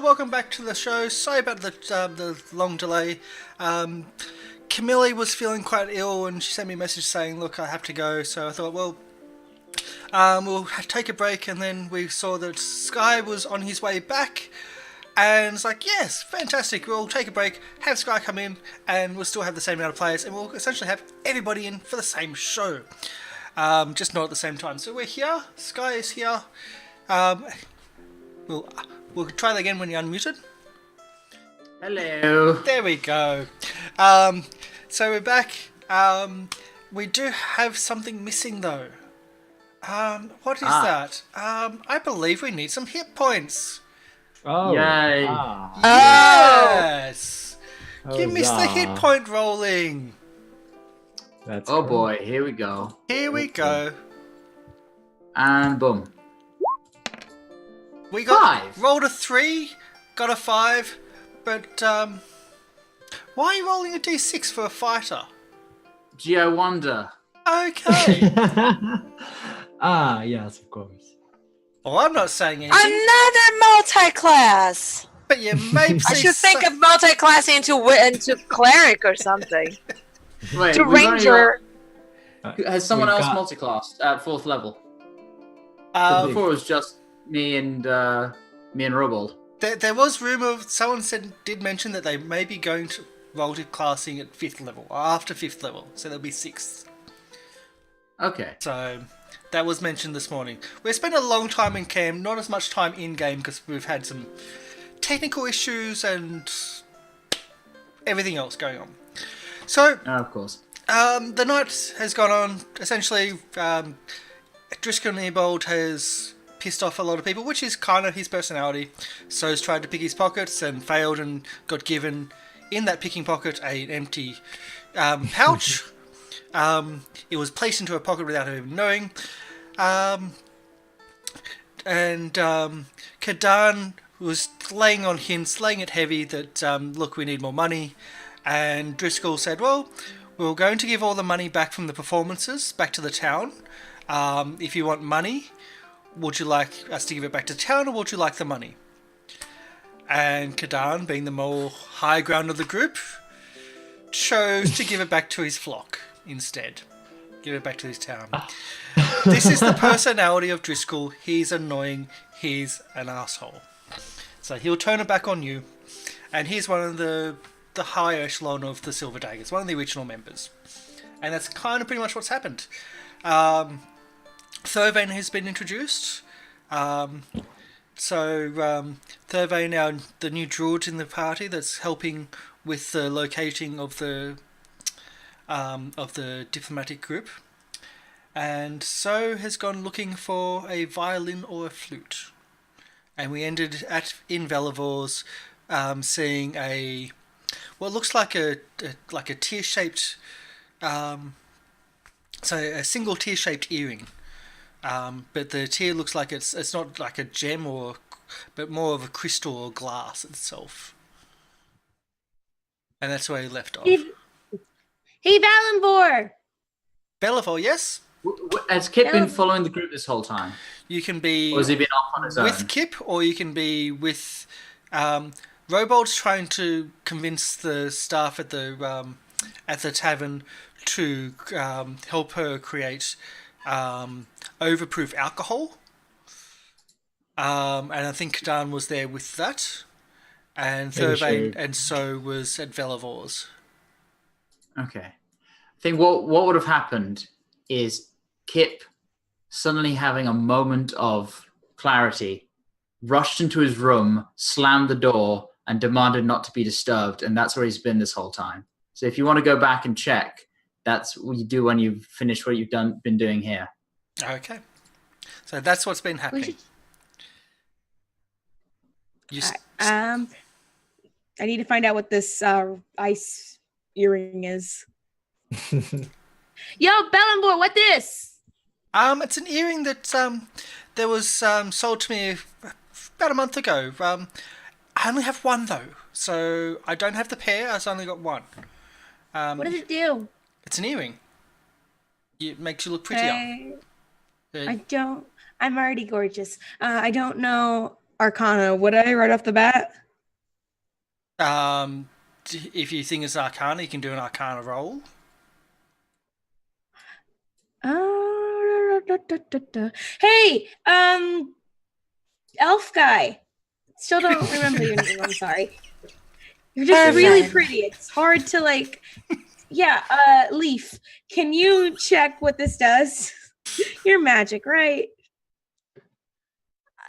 welcome back to the show. Sorry about the long delay. Camille was feeling quite ill and she sent me a message saying, look, I have to go. So I thought, well, we'll take a break, and then we saw that Sky was on his way back. And it's like, yes, fantastic, we'll take a break, have Sky come in, and we'll still have the same amount of players, and we'll essentially have everybody in for the same show. Just not at the same time. So we're here, Sky is here. We'll try that again when you're unmuted. Hello. There we go. So we're back. We do have something missing though. What is that? I believe we need some hit points. Oh. Yay. Yes! You missed the Huzzah. hit point rolling. That's Oh cool. boy, here we go. Here we go. And boom. We got 5. rolled a 3, got a 5, but why are you rolling a d6 for a fighter? Gee, I wonder. Okay. Yes, of course. Well, I'm not saying anything, Another multi-class. but you may I see should think of multi-classing into cleric or something. Wait, To we've only ranger. got- Has someone We've else got- multi-classed at 4th level? Before it was just me and Robold. There was rumour, someone did mention that they may be going to multi-classing at 5th level, or after 5th level, so there'll be 6th. Okay. So that was mentioned this morning. We spent a long time in camp, not as much time in game because we've had some technical issues and everything else going on. So Of course. the night has gone on. Essentially, Driscoll Nebold has pissed off a lot of people, which is kind of his personality. So he's tried to pick his pockets and failed and got given in that picking pocket an empty pouch. It was placed into a pocket without him even knowing. And Kadan was laying on him, slaying it heavy that, look, we need more money. And Driscoll said, well, we're going to give all the money back from the performances back to the town. If you want money, would you like us to give it back to town, or would you like the money? And Kadan, being the more high ground of the group, chose to give it back to his flock instead. Give it back to his town. This is the personality of Driscoll. He's annoying. He's an asshole. So he'll turn it back on you. And he's one of the higher echelon of the Silver Daggers, one of the original members. And that's kind of pretty much what's happened. Thervain has been introduced. Thervain, now the new druid in the party that's helping with the locating of the diplomatic group, and so has gone looking for a violin or a flute, and we ended in Velavor's seeing what looks like a tear-shaped, a single tear-shaped earring. But the tear looks like it's not like a gem but more of a crystal or glass itself. And that's where he left off. Hey, Valenvor! Bellavor, yes? Has Kip been following the group this whole time? You can be Or has he been off on his own? with Kip, or you can be with... Robold's trying to convince the staff at the tavern to help her create overproof alcohol. And I think Dan was there with that. And Thervain and so was at Velavor's. Okay. I think what would have happened is Kip, suddenly having a moment of clarity, rushed into his room, slammed the door, and demanded not to be disturbed, and that's where he's been this whole time. So if you want to go back and check, that's what you do when you've finished what you've been doing here. Okay. So that's what's been happening. I need to find out what this ice earring is. Yo, Valenvor, what this? It's an earring that that was sold to me about a month ago. I only have one though, so I don't have the pair. I've only got one. What does it do? It's an earring. It makes you look prettier. I'm already gorgeous. I don't know Arcana. Would I right off the bat? If you think it's Arcana, you can do an Arcana roll. Hey, elf guy. Still don't remember your name. I'm sorry. You're just really Thervain. pretty. It's hard to like. Yeah, Leaf. Can you check what this does? You're magic, right?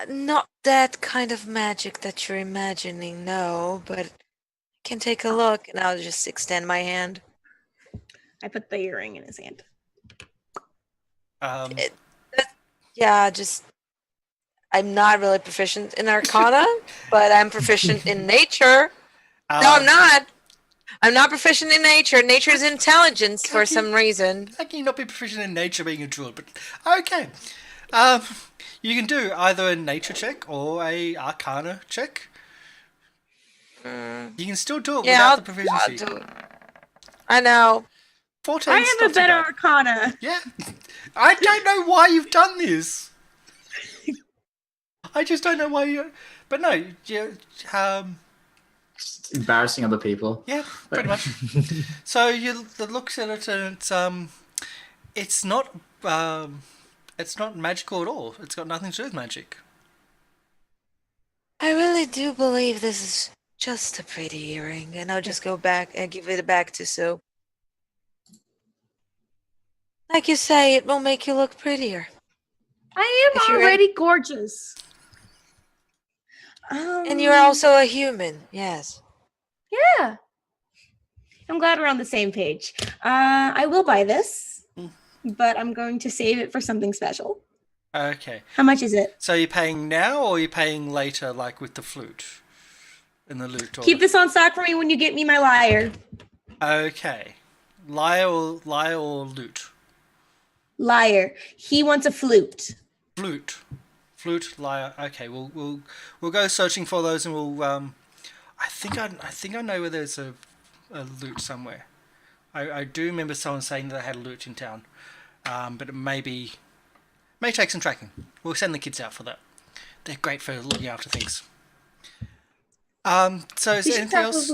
Not that kind of magic that you're imagining, no, but I can take a look and I'll just extend my hand. I put the earring in his hand. Yeah, just I'm not really proficient in Arcana, but I'm proficient in nature. No, I'm not. I'm not proficient in nature. Nature is intelligence for some reason. How can you not be proficient in nature being a druid? But okay. You can do either a nature check or a Arcana check. You can still do it without the proficiency. I'll do it. I know. 14. I have a better Arcana. Yeah. I don't know why you've done this. I just don't know why you. But no, Just embarrassing other people. yeah, pretty much. So you looks at it and it's not magical at all. It's got nothing to do with magic. I really do believe this is just a pretty earring, and I'll just go back and give it back to Sue. Like you say, it will make you look prettier. I If am you're already gorgeous. And you're also a human, yes. Yeah. I'm glad we're on the same page. I will buy this, but I'm going to save it for something special. Okay. How much is it? So you're paying now or you're paying later, like with the flute in the loot? Or... Keep this on stock for me when you get me my lyre. Okay. Lyre or loot? Lyre. He wants a flute. Flute, lyre. Okay, we'll go searching for those and we'll I think I know where there's a loot somewhere. I do remember someone saying that they had a loot in town, but it may take some tracking. We'll send the kids out for that. They're great for looking after things. So is there anything else?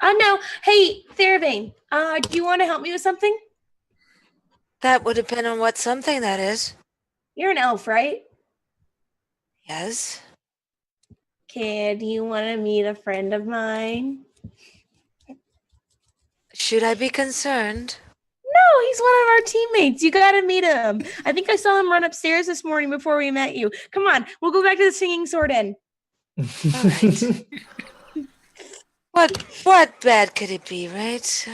No. Hey, Thervain. Do you want to help me with something? That would depend on what something that is. You're an elf, right? Yes. Kid, do you want to meet a friend of mine? Should I be concerned? No, he's one of our teammates. You gotta meet him. I think I saw him run upstairs this morning before we met you. Come on, we'll go back to the Singing Sword Inn. All right. What bad could it be, right?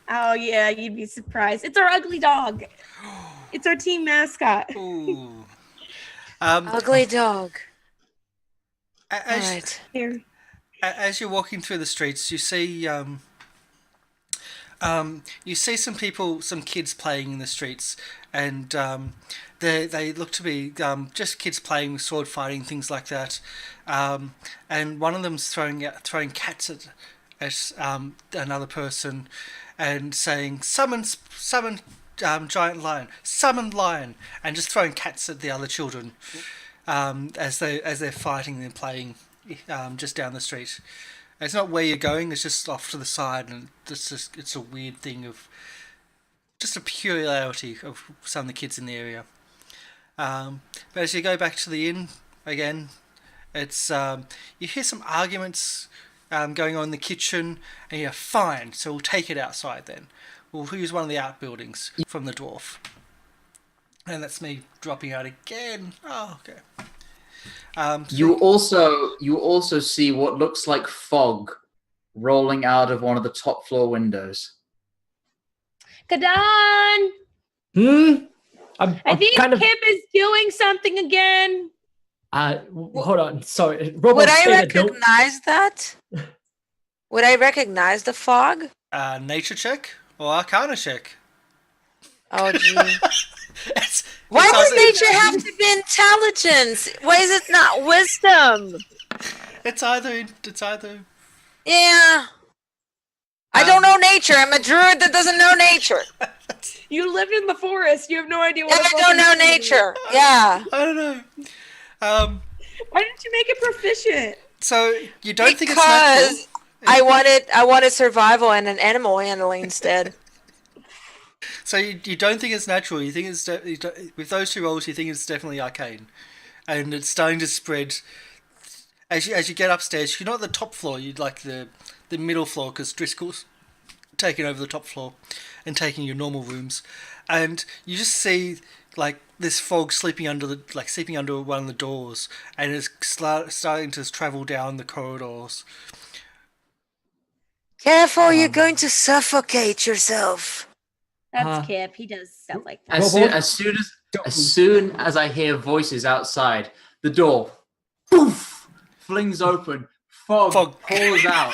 Oh yeah, you'd be surprised. It's our ugly dog. It's our team mascot. Ooh. Ugly dog. All As, right. Here. as you're walking through the streets, you see some people, some kids playing in the streets, and they look to be just kids playing sword fighting, things like that. And one of them's throwing cats at another person, and saying summon giant lion, summon lion, and just throwing cats at the other children as they're fighting and playing just down the street. It's not where you're going, it's just off to the side, and it's a weird thing of just a peculiarity of some of the kids in the area. But as you go back to the inn again, it's you hear some arguments going on in the kitchen, and you're fine, so we'll take it outside then. We'll use one of the outbuildings from the dwarf. And that's me dropping out again. Oh, okay. You also see what looks like fog rolling out of one of the top floor windows. Kadan! I think Kip is doing something again. Hold on. Sorry. Robert, Would I recognize that? Would I recognize the fog? Nature check or Arcana check? Oh, gee. Why does nature have to be intelligence? Why is it not wisdom? It's either. Yeah. I don't know nature. I'm a druid that doesn't know nature. You lived in the forest. You have no idea what. And I don't know nature. Yeah. I don't know. Why didn't you make it proficient? So you don't think it's natural? Because I wanted survival and an animal handling instead. So you don't think it's natural? You think it's with those two rolls? You think it's definitely arcane, and it's starting to spread as you get upstairs. You're not at the top floor. You'd like the middle floor because Driscoll's taking over the top floor and taking your normal rooms, and you just see like this fog sleeping under one of the doors, and it's starting to travel down the corridors. Careful, you're going to suffocate yourself. That's Kip. He does stuff like that. As soon as I hear voices outside, the door, poof, flings open, fog pours out.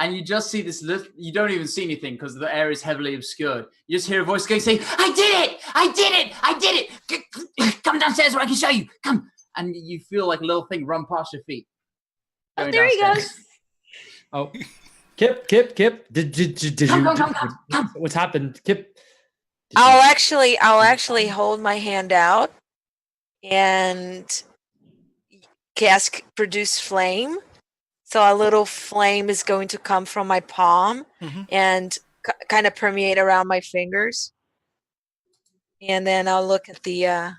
And you just see this you don't even see anything because the air is heavily obscured. You just hear a voice going, saying, I did it! I did it! I did it! Come downstairs where I can show you. Come. And you feel like a little thing run past your feet. Oh, there he goes. Oh, Kip. Did you? Come. What's happened, Kip? I'll actually hold my hand out and cast produce flame. So a little flame is going to come from my palm and kind of permeate around my fingers. And then I'll look at the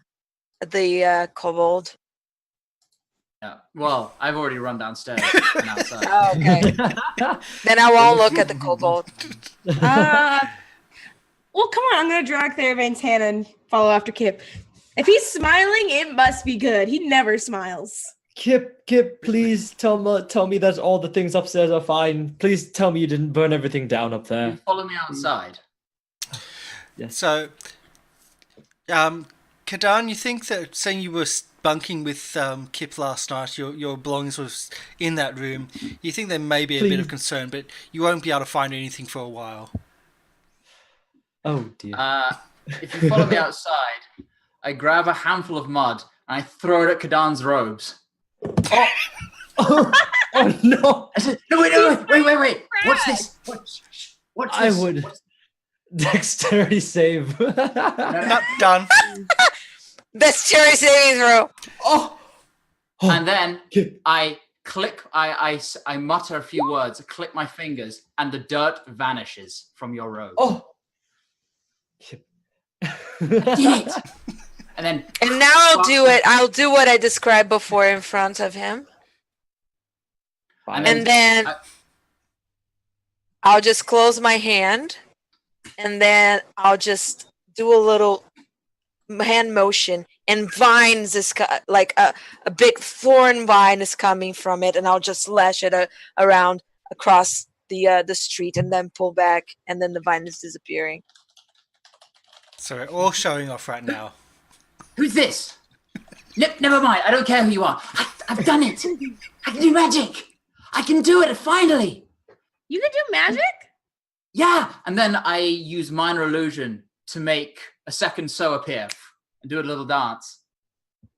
kobold. Yeah. Well, I've already run downstairs and outside. Oh, okay. Then I won't look at the kobold. Well, come on. I'm going to drag Thervain's hand and follow after Kip. If he's smiling, it must be good. He never smiles. Kip, please tell me that all the things upstairs are fine. Please tell me you didn't burn everything down up there. You follow me outside. Yes. So, Kadan, you think that saying you were bunking with Kip last night, your belongings was in that room, you think there may be a bit of concern, but you won't be able to find anything for a while. Oh, dear. If you follow me outside, I grab a handful of mud and I throw it at Kadan's robes. Oh no! I said, no, wait. What's this? What's this? I would. Dexterity save. Not done. Dexterity saving throw. Oh. And then Kip. I click, I mutter a few words, click my fingers, and the dirt vanishes from your robe. Oh. Did it. And now I'll do it. I'll do what I described before in front of him. And then I'll just close my hand. And then I'll just do a little hand motion. And vines is like a big thorn vine is coming from it. And I'll just lash it around across the street and then pull back. And then the vine is disappearing. So we're all showing off right now. Who's this? Never mind. I don't care who you are. I've done it. I can do magic. I can do it finally. You can do magic? Yeah. And then I use minor illusion to make a second sow appear and do a little dance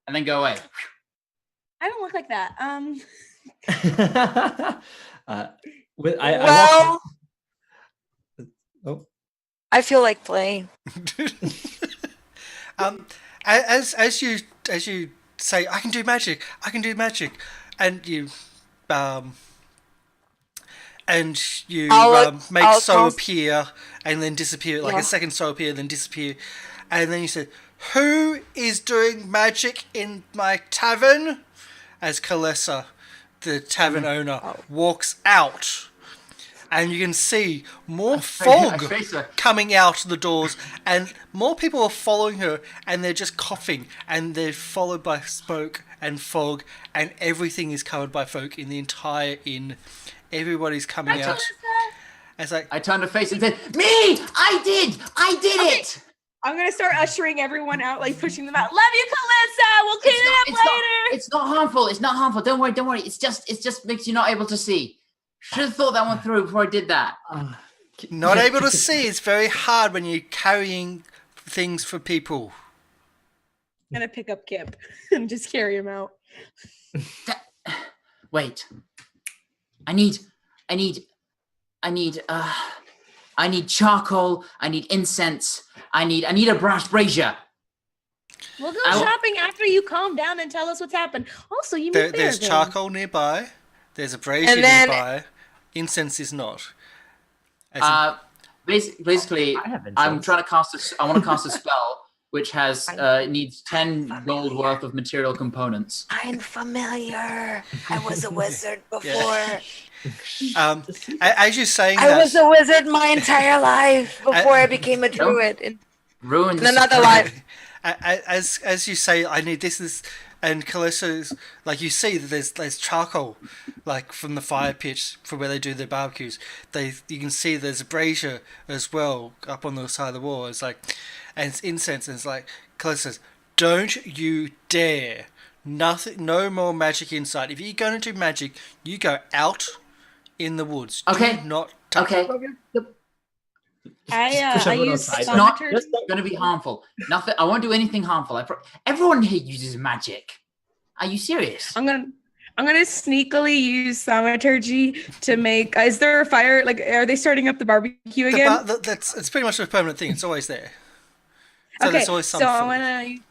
and then go away. I don't look like that. I feel like playing. As you say, I can do magic, and you make so appear and then disappear, like a second so appear, then disappear, and then you said, "Who is doing magic in my tavern?" As Kalessa, the tavern owner, walks out. And you can see more fog coming out of the doors, and more people are following her, and they're just coughing, and they're followed by smoke and fog, and everything is covered by fog in the entire inn. Everybody's coming out. It's like, I turned to face and said, "Me! I did it!" I'm gonna start ushering everyone out, like pushing them out. Love you, Kalessa. We'll clean it up later. It's not harmful. It's not harmful. Don't worry. It just makes you not able to see. Should have thought that one through before I did that. Not able to see. It's very hard when you're carrying things for people. I'm gonna pick up Kip and just carry him out. Wait. I need charcoal. I need incense. I need a brass brazier. We'll go shopping after you calm down and tell us what's happened. Also, you meet There's Thervain. charcoal nearby. There's a brazier And then- nearby. Incense is not. Basically, I have I'm incense. trying to cast I want to cast a spell which has needs 10 gold worth of material components. I'm familiar. I was a wizard before. As you're saying I that, was a wizard my entire life before I became a druid. In Ruined another life. as you say, I need this, and Callista's like, you see that there's charcoal, like from the fire pit for where they do their barbecues. You can see there's a brazier as well up on the side of the wall. It's like, and it's incense, and it's like, Callista's, don't you dare, nothing, no more magic inside. If you're going to do magic, you go out in the woods. Okay. Do not touch. Okay. I everyone use outside. Not thaumaturgy. Just going to be harmful. Nothing. I won't do anything harmful. Everyone here uses magic. Are you serious? I'm gonna sneakily use thaumaturgy to make. Is there a fire? Like, are they starting up the barbecue again? It's pretty much a permanent thing. It's always there. So Okay, there's always so something.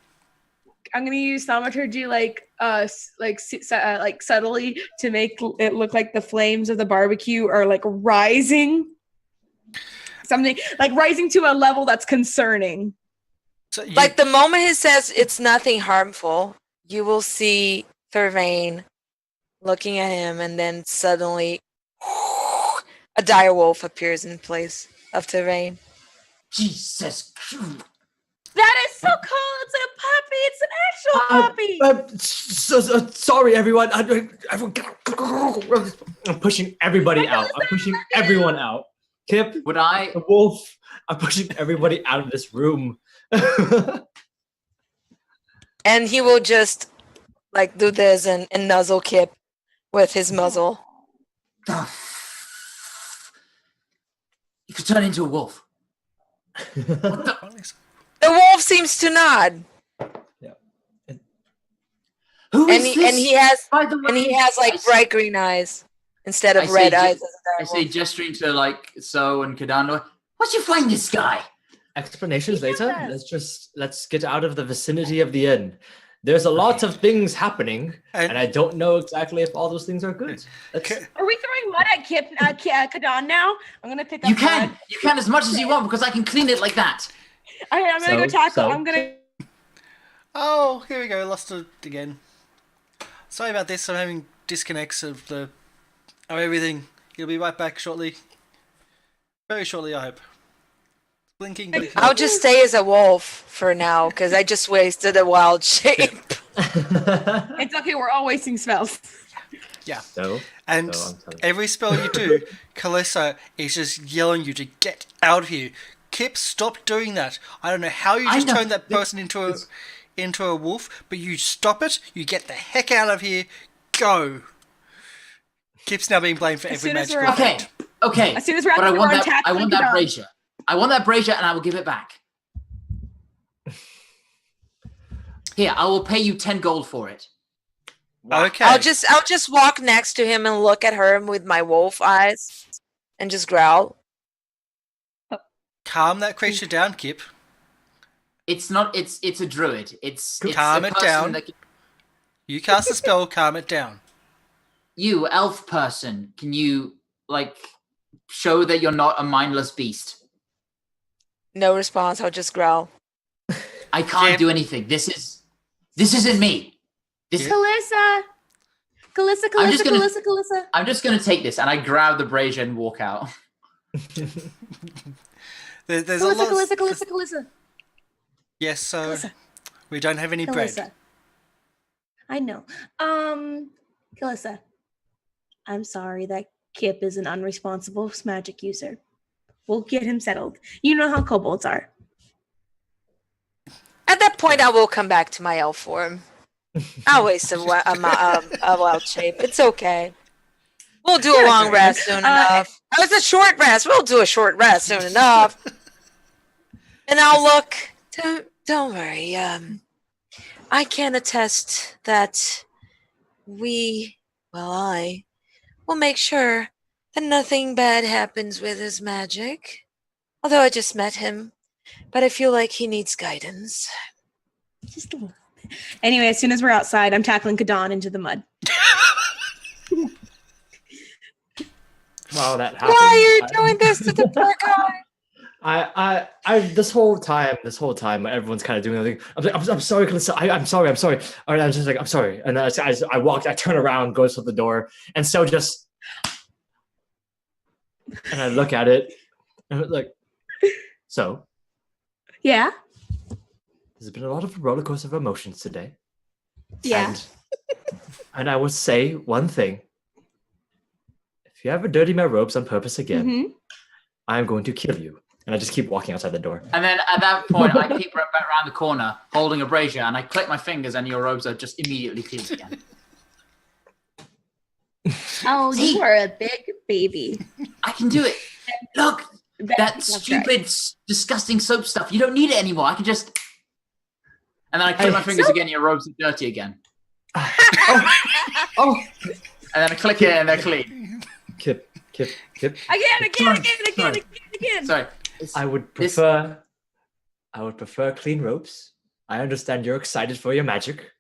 I'm gonna use thaumaturgy like subtly to make it look like the flames of the barbecue are like rising. Something like rising to a level that's concerning. So Like the moment he says it's nothing harmful, you will see Thervain looking at him, and then suddenly a dire wolf appears in place of Thervain. Jesus Christ. That is so cool. It's like a puppy. It's an actual puppy. so sorry, everyone. I'm pushing everybody out. I'm pushing everyone out. Kip, Would I? the wolf. I'm pushing everybody out of this room. And he will just like do this and nuzzle Kip with his muzzle. You could turn into a wolf. The wolf seems to nod. Who is And he, this? and he has By the way, and he has like bright green eyes instead of I say red ju- eyes as a I dire say, wolf. gesturing to like So and Kadano, what'd you find this guy? Explanations He later. does. Let's get out of the vicinity of the inn. There's a lot of things happening, and I don't know exactly if all those things are good. Let's- Are we throwing mud at Kadan now? I'm gonna pick up You can. mud. You can as much as you want because I can clean it like that. I'm gonna go tackle. I'm gonna. Oh, here we go. Lost it again. Sorry about this. I'm having disconnects of everything. You'll be right back shortly. Very shortly, I hope. Blinking. I'll just stay as a wolf for now because I just wasted a wild shape. It's okay. We're all wasting spells. Yeah. No. And So I'm telling you. every spell you do, Calissa is just yelling you to get out of here. Kip, stop doing that. I don't know how you I just know. turned that person into a wolf, but you stop it. You get the heck out of here. Go. Kip's now being blamed for As every soon as magical we're Okay. effect. Okay. As soon as we're out but I the want door, that. attack I want that Kadon. brazier. I want that brazier, and I will give it back. Here, I will pay you 10 gold for it. Okay. I'll just walk next to him and look at her with my wolf eyes and just growl. Calm that creature down, Kip. It's not. It's a druid. It's Calm a it person down. that can- You cast a spell, calm it down. You elf person, can you like show that you're not a mindless beast? No response. I'll just growl. I can't Kip. do anything. This isn't me. This Kip. Calissa. I'm just gonna- Calissa. I'm just gonna take this, and I grab the brazier and walk out. There's a lot. Calissa. Yes, so Calissa. we don't have any bread. Calissa. I know. Calissa. I'm sorry that Kip is an unresponsible magic user. We'll get him settled. You know how kobolds are. At that point, I will come back to my elf form. I'll waste a wild shape. It's okay. We'll do a long rest soon enough. Oh, it's a short rest. We'll do a short rest soon enough. And I'll look. Don't worry. I can attest that I will make sure that nothing bad happens with his magic. Although I just met him, but I feel like he needs guidance. Just a little bit. Anyway, as soon as we're outside, I'm tackling Kadan into the mud. Wow, that happened. Why are you doing this to the poor guy? I this whole time, everyone's kind of doing everything. I'm sorry, Calista. I'm sorry. Or I'm just like, I'm sorry. And I turn around, goes to the door, and so just, and I look at it, and I'm like, so. Yeah. There's been a lot of roller coaster of emotions today. Yeah. And I would say one thing. If you ever dirty my robes on purpose again, I'm going to kill you. And I just keep walking outside the door. And then at that point, I peep right back around the corner, holding a brazier, and I click my fingers, and your robes are just immediately clean again. Oh, you are a big baby. I can do it. Look, that That's stupid, disgusting soap stuff. You don't need it anymore. I can just... And then I click my fingers again, and your robes are dirty again. Oh. And then I click it, and they're clean. Kip. Again. Sorry. I would prefer clean robes. I understand you're excited for your magic.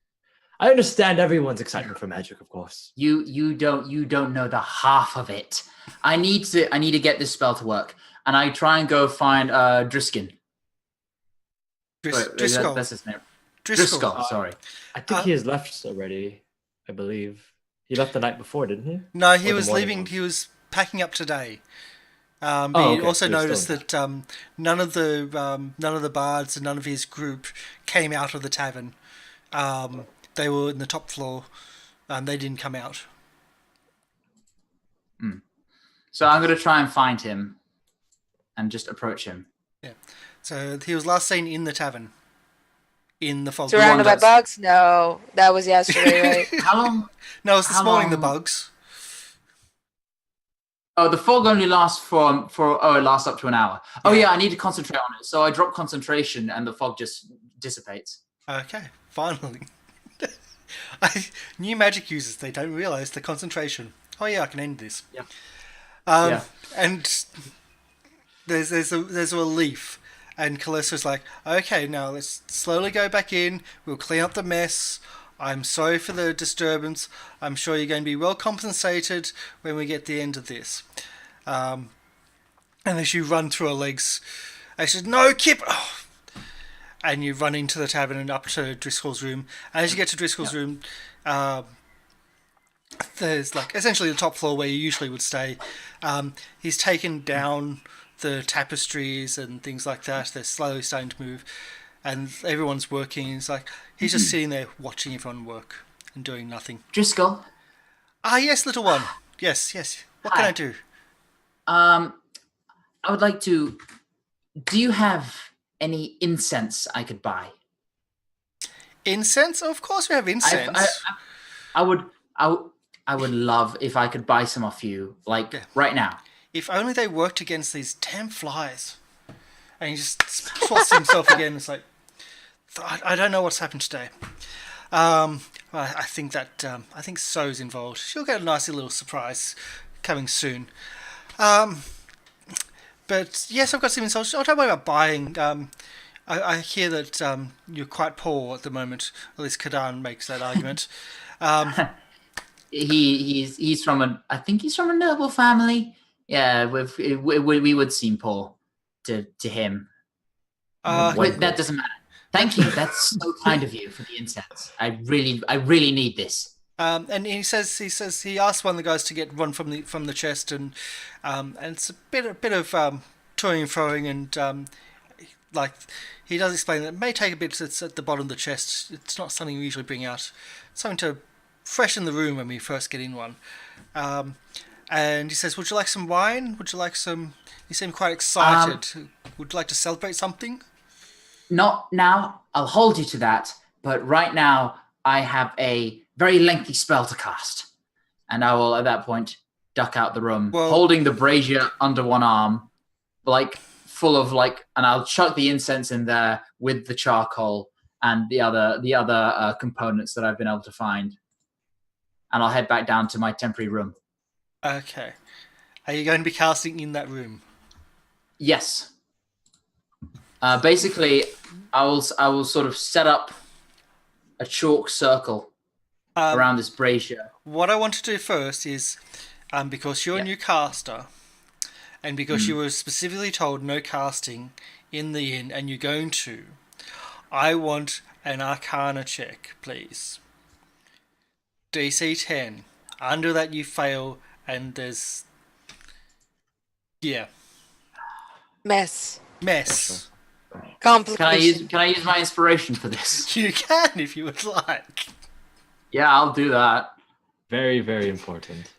I understand everyone's excitement for magic, of course. You don't know the half of it. I need to get this spell to work. And I try and go find Driskin. Driscoll. That's his name. Driscoll. Sorry. I think he has left already, I believe. He left the night before, didn't he? No, he Or the was morning leaving. one? He was packing up today. But Oh, he okay. also So he's noticed still- that none of the bards and none of his group came out of the tavern. They were in the top floor. They didn't come out. So I'm going to try and find him and just approach him. Yeah. So he was last seen in the tavern. In the fog. Surrounded by that's- bugs? No, that was yesterday, right? How long? No, it's this How morning. The long- bugs. Oh, the fog only lasts it lasts up to an hour. Oh yeah, I need to concentrate on it. So I drop concentration and the fog just dissipates. Okay, finally. New magic users, they don't realise the concentration. Oh yeah, I can end this. Yeah. Yeah. And there's a relief, and Callista's like, okay, now let's slowly go back in. We'll clean up the mess. I'm sorry for the disturbance. I'm sure you're going to be well compensated when we get the end of this. And as you run through her legs, and she says, no, Kip! Oh. And you run into the tavern and up to Driscoll's room. And as you get to Driscoll's room, there's like essentially the top floor where you usually would stay. He's taken down the tapestries and things like that. They're slowly starting to move. And everyone's working. It's like he's just sitting there watching everyone work and doing nothing. Driscoll. Ah, yes, little one. Yes. What can Hi. I do? I would like to. Do you have any incense I could buy? Incense? Of course we have incense. I would love if I could buy some off you, like right now. If only they worked against these damn flies. And he just spots himself again. It's like, I don't know what's happened today. I think So's involved. She'll get a nice little surprise coming soon. But yes, I've got some insults. Don't worry about buying. I hear that you're quite poor at the moment. At least Kadan makes that argument. He's from I think he's from a noble family. Yeah, we would seem poor to him. Wait, that doesn't matter. Thank you. That's so kind of you for the incense. I really need this. And he says he asked one of the guys to get one from the chest, and it's a bit of toing and froing, and like he does explain that it may take a bit. It's at the bottom of the chest. It's not something we usually bring out. It's something to freshen the room when we first get in one. And he says, "Would you like some wine? Would you like some?" You seem quite excited. Would you like to celebrate something? Not now. I'll hold you to that. But right now, I have a very lengthy spell to cast, and I will, at that point, duck out the room, holding the brazier under one arm, like full of and I'll chuck the incense in there with the charcoal and the other components that I've been able to find, and I'll head back down to my temporary room. Okay. Are you going to be casting in that room? Yes. Basically, I will sort of set up a chalk circle around this brazier. What I want to do first is, because you're a new caster, and because you were specifically told no casting in the inn, and you're going to, I want an Arcana check, please. DC 10. Under that you fail, and there's... Yeah. Mess. Complication. Can I use my inspiration for this? You can if you would like. Yeah, I'll do that. Very, very important.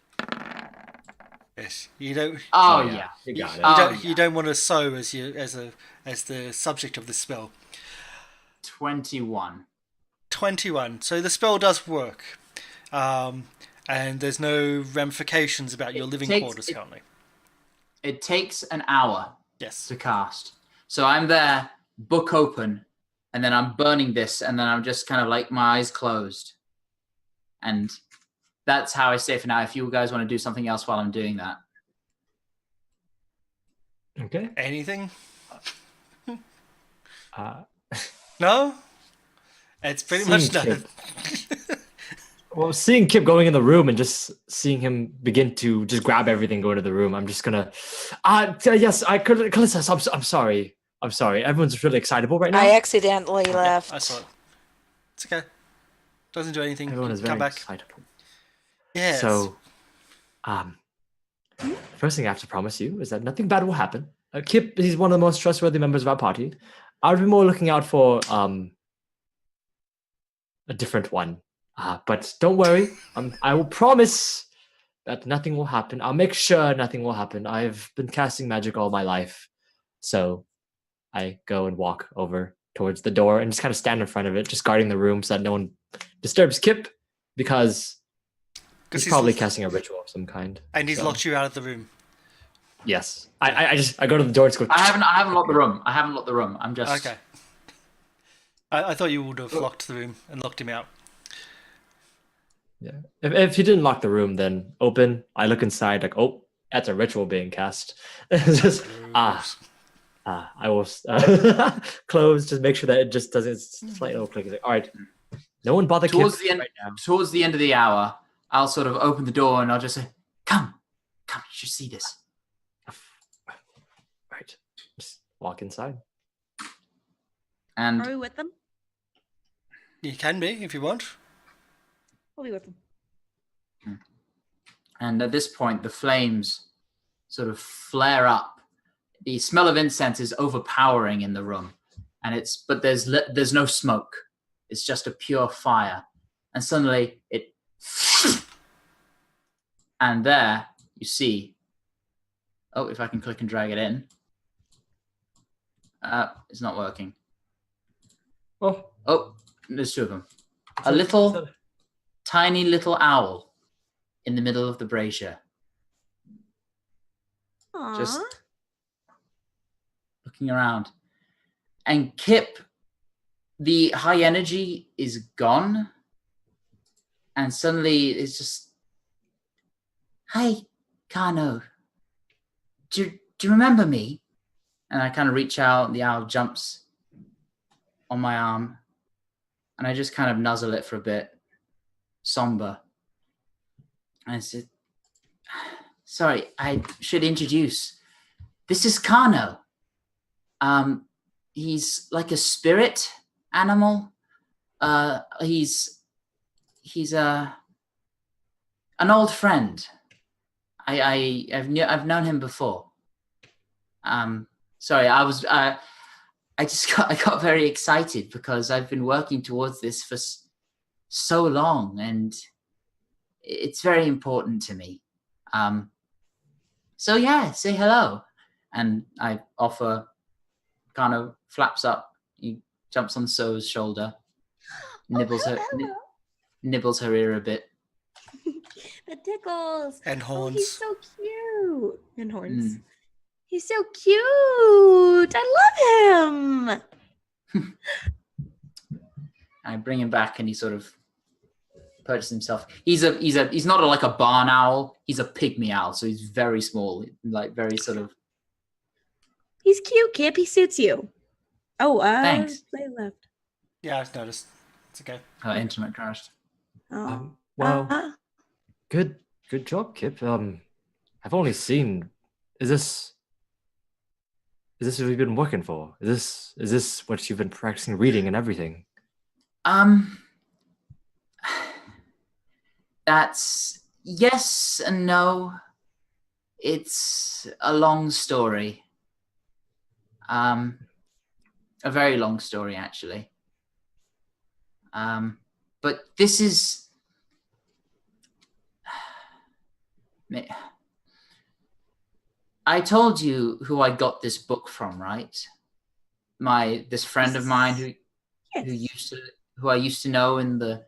Yes, you don't. Oh yeah, you got it. You don't want to sew as the subject of the spell. 21. 21. So the spell does work, and there's no ramifications about your living quarters currently. It takes an hour. Yes. To cast. So I'm there, book open, and then I'm burning this, and then I'm just kind of like my eyes closed. And that's how I stay for now. If you guys want to do something else while I'm doing that. Okay. Anything? No? It's pretty much done. Well, seeing Kip going in the room and just seeing him begin to just grab everything, go into the room, I'm just gonna. Yes, Calissa, I'm sorry. I'm sorry. Everyone's really excitable right now. I accidentally left. I saw it. It's okay. Doesn't do anything. Everyone is very Come back. excitable. Yes. So, first thing I have to promise you is that nothing bad will happen. Kip, he's one of the most trustworthy members of our party. I'll be more looking out for a different one. But don't worry, I will promise that nothing will happen. I'll make sure nothing will happen. I've been casting magic all my life. So I go and walk over towards the door and just kind of stand in front of it, just guarding the room so that no one disturbs Kip, because he's probably casting a ritual of some kind. And he's locked you out of the room. Yes. I go to the door and go... I haven't locked the room. I'm just... Okay. I thought you would have locked the room and locked him out. Yeah. If you didn't lock the room, then open. I look inside, like, oh, that's a ritual being cast. Just I will close to make sure that it just doesn't slight little click. Like, all right, no one bother towards Kip the end. Right now. Towards the end of the hour, I'll sort of open the door and I'll just say, "Come, you should see this." Right, just walk inside. And Are we with them? You can be if you want. We'll be with them. And at this point, the flames sort of flare up. The smell of incense is overpowering in the room, but there's no smoke. It's just a pure fire. And suddenly and there you see. Oh, if I can click and drag it in. It's not working. Oh, there's two of them. Tiny little owl in the middle of the brazier. Aww. Just looking around. And Kip, the high energy is gone. And suddenly it's just, "Hi, Kano. Do you remember me?" And I kind of reach out, and the owl jumps on my arm. And I just kind of nuzzle it for a bit, somber. And I said, "Sorry, I should introduce. This is Kano. He's like a spirit animal. He's an old friend. I've known him before. Sorry, I got very excited because I've been working towards this for so long, and it's very important to me. So yeah, say hello." And I offer. Kind of flaps up. He jumps on So's shoulder, nibbles her ear a bit. The tickles. And horns. Oh, he's so cute. And horns. He's so cute. I love him. I bring him back, and he sort of perches himself. He's not like a barn owl. He's a pygmy owl, so he's very small, like very sort of. He's cute, Kip. He suits you. Oh, Thanks. They left. Yeah, I've noticed. It's okay. Her internet crashed. Oh. Well, good job, Kip. I've only seen. Is this what you've been working for? Is this what you've been practicing reading and everything? That's yes and no. It's a long story. A very long story, actually. But this is... I told you who I got this book from, right? This friend of mine who I used to know in the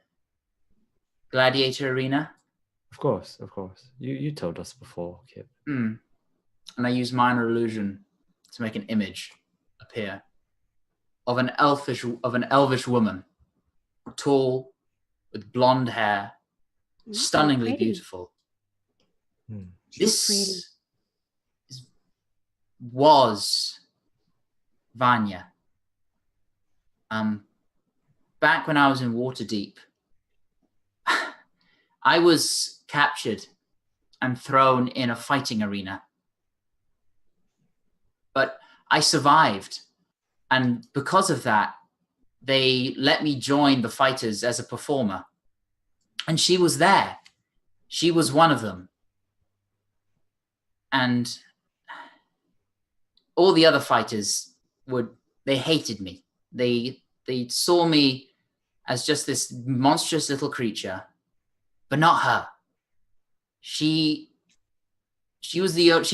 gladiator arena. Of course. You told us before, Kip. And I used minor illusion to make an image appear of an elvish woman, tall, with blonde hair, stunningly pretty. beautiful. She's pretty. This was Vanya. Back when I was in Waterdeep, I was captured and thrown in a fighting arena. But I survived. And because of that, they let me join the fighters as a performer. And she was there. She was one of them. And all the other fighters they hated me. They saw me as just this monstrous little creature, but not her. She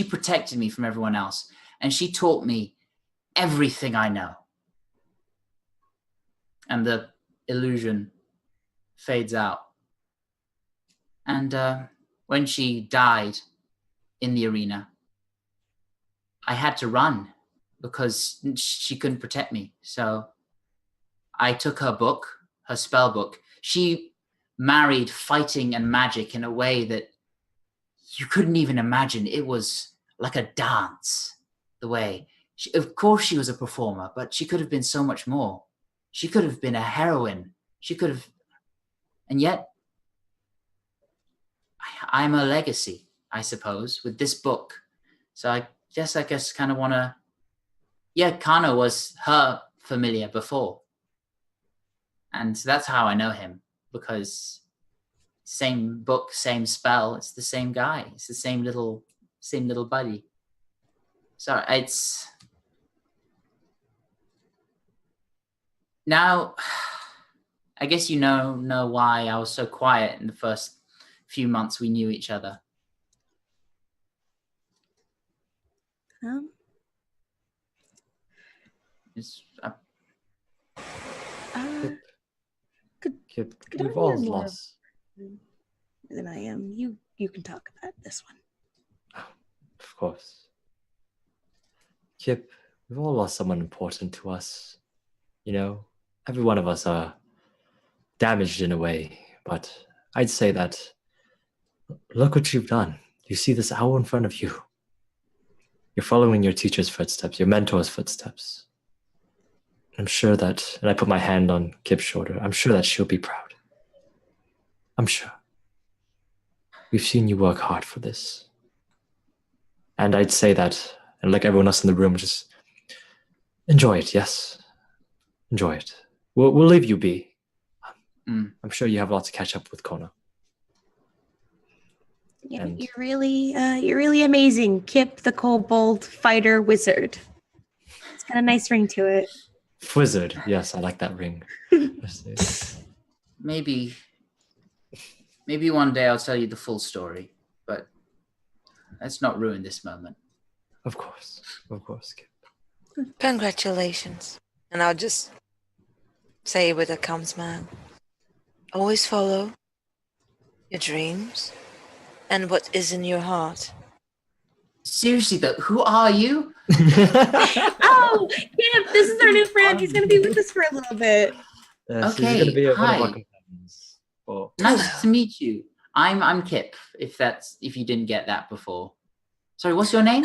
protected me from everyone else, and she taught me everything I know. And the illusion fades out. And when she died in the arena, I had to run because she couldn't protect me. So I took her book, her spell book. She married fighting and magic in a way that you couldn't even imagine. It was like a dance, the way. Of course she was a performer, but she could have been so much more. She could have been a heroine. She could have... And yet, I'm a legacy, I suppose, with this book. So I guess kind of want to... Yeah, Kano was her familiar before. And that's how I know him, because same book, same spell, it's the same guy. It's the same little buddy. So it's... Now, I guess you know why I was so quiet in the first few months we knew each other. Kip, Could we've I all hear more lost. than I am. You can talk about this one. Of course. Kip, we've all lost someone important to us. You know, every one of us are damaged in a way, but I'd say that look what you've done. You see this owl in front of you. You're following your teacher's footsteps, your mentor's footsteps. I'm sure that, and I put my hand on Kip's shoulder, I'm sure that she'll be proud. I'm sure. We've seen you work hard for this. And I'd say that, and like everyone else in the room, just enjoy it, yes. Enjoy it. We'll leave you be. I'm sure you have lots to catch up with Kona. Yeah, And- you're really amazing, Kip the Kobold Fighter Wizard. It's got a nice ring to it. Wizard, yes, I like that ring. Maybe one day I'll tell you the full story, but let's not ruin this moment. Of course, Kip. Congratulations. And I'll just say with a calm smile, always follow your dreams and what is in your heart. Seriously though, who are you? Oh, Kip, this is our new friend. He's going to be with us for a little bit. Yes, Okay, he's going to be one of our hi. companions. Oh, Nice to meet you. I'm Kip, if you didn't get that before. Sorry, what's your name?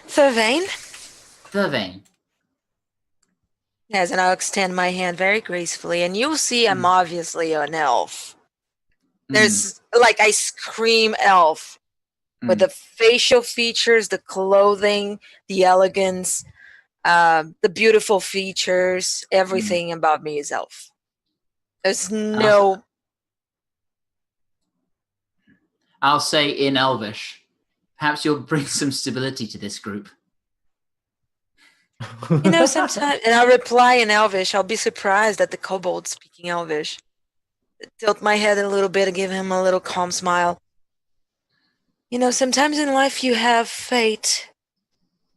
Thervain. Thervain. Yes, and I'll extend my hand very gracefully, and you'll see I'm obviously an elf. There's like I scream elf with the facial features, the clothing, the elegance, the beautiful features. Everything about me is elf. There's no. I'll say in Elvish, perhaps you'll bring some stability to this group. You know, sometimes, and I'll reply in Elvish. I'll be surprised at the kobold speaking Elvish. Tilt my head a little bit and give him a little calm smile. You know, sometimes in life you have fate.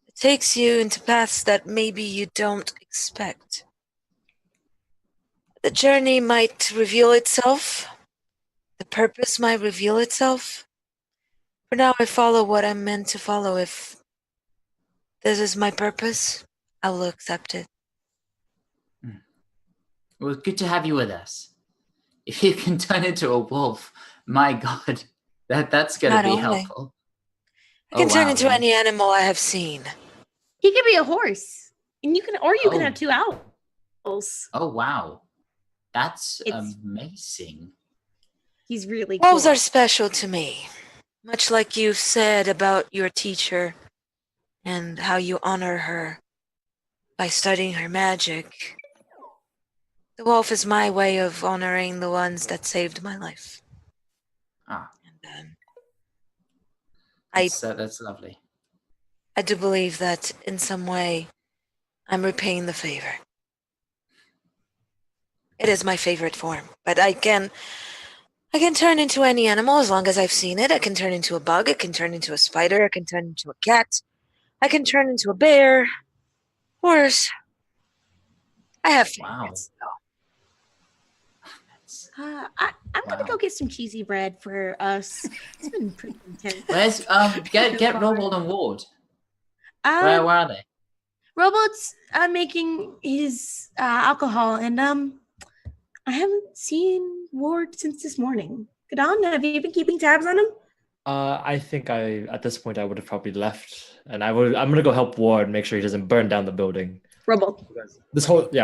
It takes you into paths that maybe you don't expect. The journey might reveal itself. The purpose might reveal itself. For now, I follow what I'm meant to follow. If this is my purpose, I will accept it. Well, good to have you with us. If you can turn into a wolf, my God, that's going to Not be only. helpful. I can turn into any animal I have seen. He could be a horse, and you can have 2 owls. Oh, wow. That's It's- amazing. He's really cool. Wolves are special to me. Much like you've said about your teacher and how you honor her by studying her magic. The wolf is my way of honoring the ones that saved my life. Ah, And that's lovely. I do believe that in some way I'm repaying the favor. It is my favorite form, but I can turn into any animal as long as I've seen it. I can turn into a bug, I can turn into a spider, I can turn into a cat, I can turn into a bear, horse. I have favorites, though. I'm gonna go get some cheesy bread for us. It's been pretty intense. Where's get Robold and Ward? Where are they? Robot's making his alcohol, and I haven't seen Ward since this morning. Kadan, have you been keeping tabs on him? I think at this point I would have probably left, and I'm gonna go help Ward make sure he doesn't burn down the building. Robot.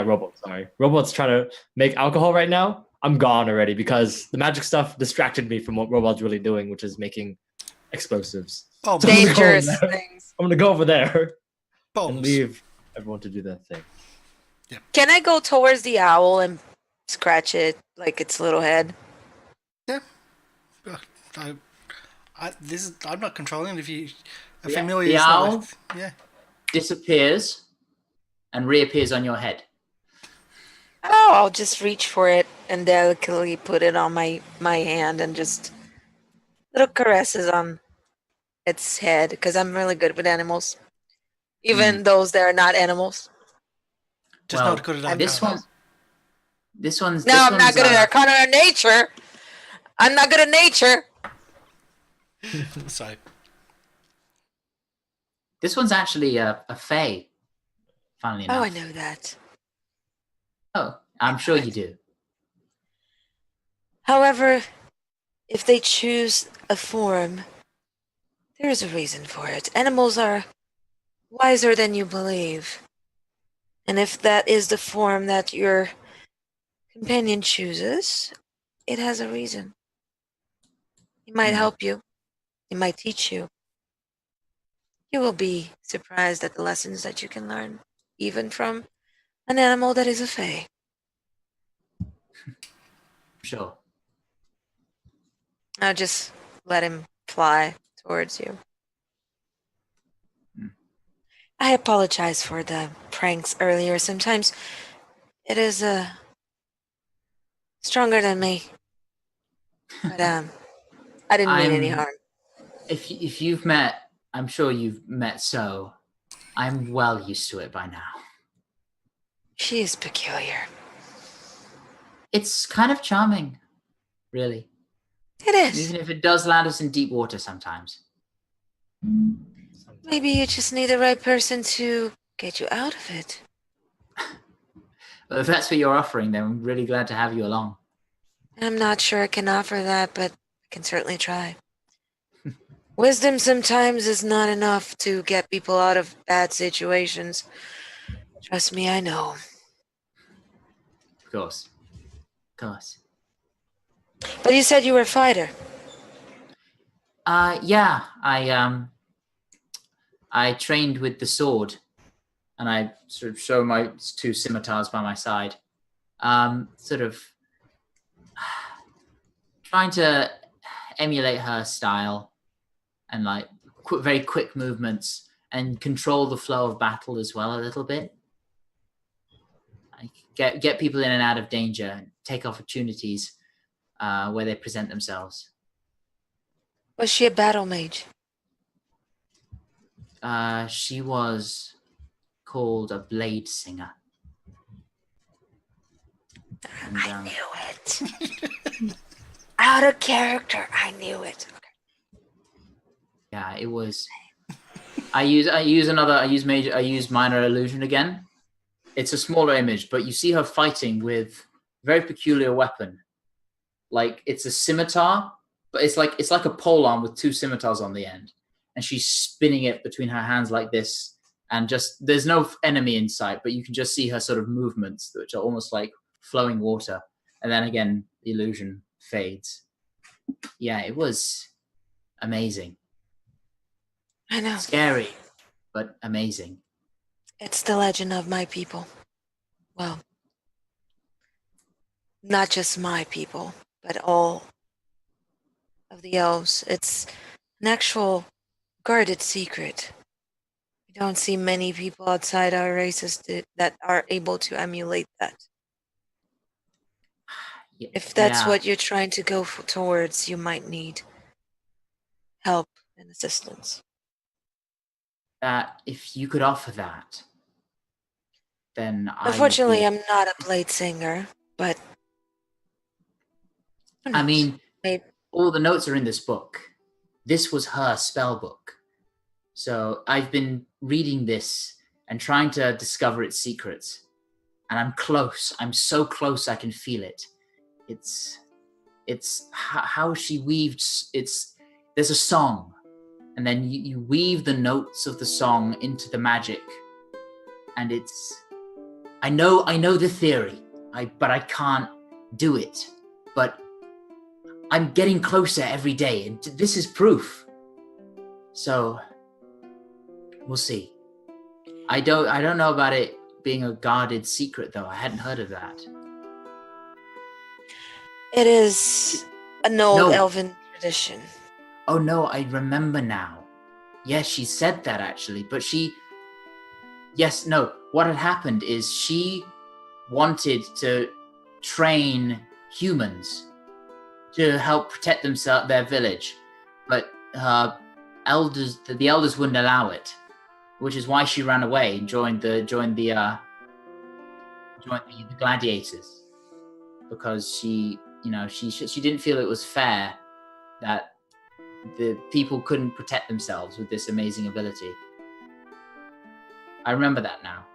Robot. Sorry, Robot's trying to make alcohol right now. I'm gone already because the magic stuff distracted me from what Robot's really doing, which is making explosives. Bombs. So I'm gonna go over Dangerous there. things. I'm gonna go over there and Bombs. leave everyone to do their thing. Can I go towards the owl and scratch it like its little head? Yeah. I'm not controlling it. If you are Yeah, familiar, the it's not owl? like- yeah. Disappears and reappears on your head. Oh, I'll just reach for it and delicately put it on my hand and just little caresses on its head because I'm really good with animals, even those that are not animals. Just Well, not good at this Arcana. one's. No, I'm not good at Arcana or nature. I'm not good at nature. So This one's actually a fae. Funnily enough. Oh, I know that. Oh, I'm sure you do. However, if they choose a form, there is a reason for it. Animals are wiser than you believe. And if that is the form that your companion chooses, it has a reason. It might help you. It might teach you. You will be surprised at the lessons that you can learn, even from an animal that is a fae. Sure. Now just let him fly towards you. I apologize for the pranks earlier. Sometimes it is stronger than me. But I didn't mean any harm. If you've met, I'm sure you've met So. I'm well used to it by now. She is peculiar. It's kind of charming, really. It is. Even if it does land us in deep water sometimes. Maybe you just need the right person to get you out of it. Well, if that's what you're offering, then I'm really glad to have you along. I'm not sure I can offer that, but I can certainly try. Wisdom sometimes is not enough to get people out of bad situations. Trust me, I know. Of course. Of course. But you said you were a fighter. Yeah, I trained with the sword, and I sort of show my 2 scimitars by my side, sort of trying to emulate her style and like very quick movements and control the flow of battle as well a little bit. Like get people in and out of danger, and take opportunities where they present themselves. Was she a battle mage? She was called a blade singer. And, I knew it. Out of character, I knew it. Okay. yeah, it was. I use minor illusion again. It's a smaller image, but you see her fighting with a very peculiar weapon. Like it's a scimitar, but it's like a polearm with 2 scimitars on the end, and she's spinning it between her hands like this. And just there's no enemy in sight, but you can just see her sort of movements, which are almost like flowing water. And then again, the illusion fades. Yeah, it was amazing. I know. Scary, but amazing. It's the legend of my people. Well, not just my people, but all of the elves. It's an actual guarded secret. We don't see many people outside our races that are able to emulate that. If that's what you're trying to go towards, you might need help and assistance. If you could offer that, then Unfortunately, I'm not a blade singer, but I mean, maybe. all the notes are in this book. This was her spell book. So I've been reading this and trying to discover its secrets. And I'm close. I'm so close I can feel it. It's how she weaved. There's a song, and then you weave the notes of the song into the magic. And I know the theory, but I can't do it. But I'm getting closer every day, and this is proof. So we'll see. I don't know about it being a guarded secret, though. I hadn't heard of that. It is an old elven tradition. Oh no, I remember now. Yes, she said that actually, but what had happened is she wanted to train humans to help protect their village, but the elders wouldn't allow it, which is why she ran away and joined the gladiators, because she didn't feel it was fair that the people couldn't protect themselves with this amazing ability. I remember that now.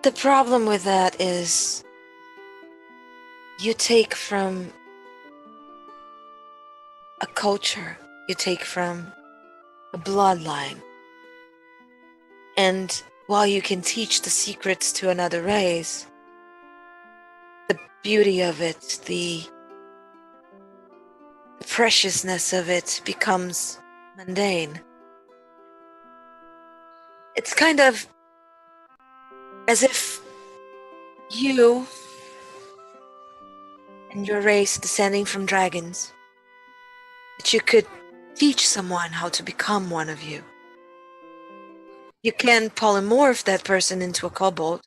The problem with that is you take from a culture, you take from a bloodline, and while you can teach the secrets to another race, the beauty of it, the preciousness of it becomes mundane. It's kind of as if you and your race descending from dragons, that you could teach someone how to become one of you. You can polymorph that person into a kobold.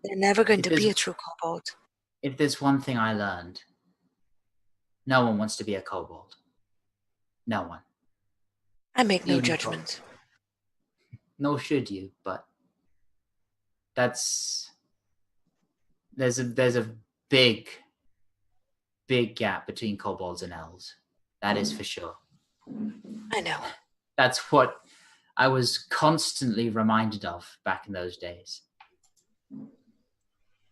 They're never going to be a true kobold. If there's one thing I learned, no one wants to be a kobold. No one. I make no Even judgment. Nor should you, but there's a big gap between kobolds and elves. That is for sure. I know. That's what I was constantly reminded of back in those days.